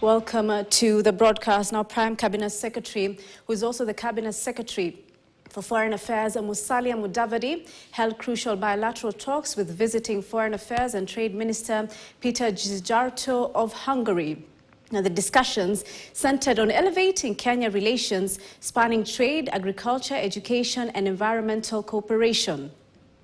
Welcome to the broadcast. Now, Prime Cabinet Secretary, who is also the Cabinet Secretary for Foreign Affairs, Musalia Mudavadi, held crucial bilateral talks with visiting Foreign Affairs and Trade Minister Peter Szijjártó of Hungary. Now, the discussions centered on elevating Kenya relations spanning trade, agriculture, education and environmental cooperation.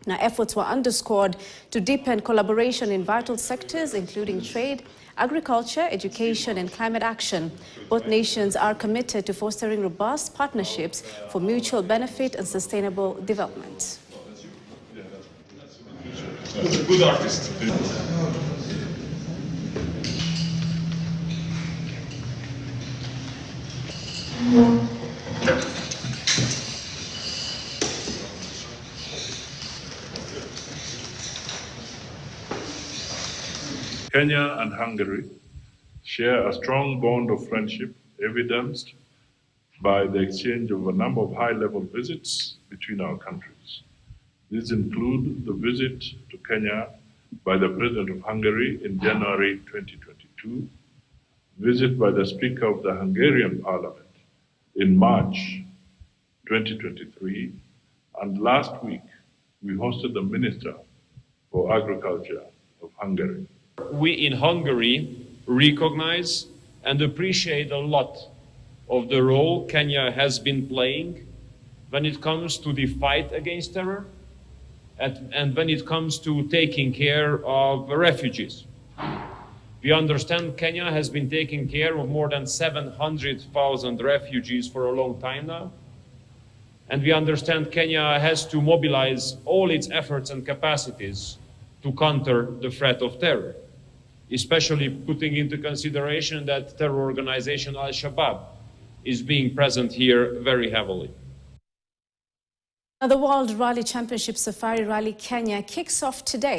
Now, efforts were underscored to deepen collaboration in vital sectors, including trade, agriculture, education and climate action. Both nations are committed to fostering robust partnerships for mutual benefit and sustainable development. That's a good artist. Kenya and Hungary share a strong bond of friendship evidenced by the exchange of a number of high-level visits between our countries. These include the visit to Kenya by the President of Hungary in January 2022, visit by the Speaker of the Hungarian Parliament in March 2023, and last week we hosted the Minister for Agriculture of Hungary. We in Hungary recognize and appreciate a lot of the role Kenya has been playing when it comes to the fight against terror and when it comes to taking care of refugees. We understand Kenya has been taking care of more than 700,000 refugees for a long time now. And we understand Kenya has to mobilize all its efforts and capacities to counter the threat of terror, especially putting into consideration that terror organization Al-Shabaab is being present here very heavily. Now, the World Rally Championship Safari Rally Kenya kicks off today.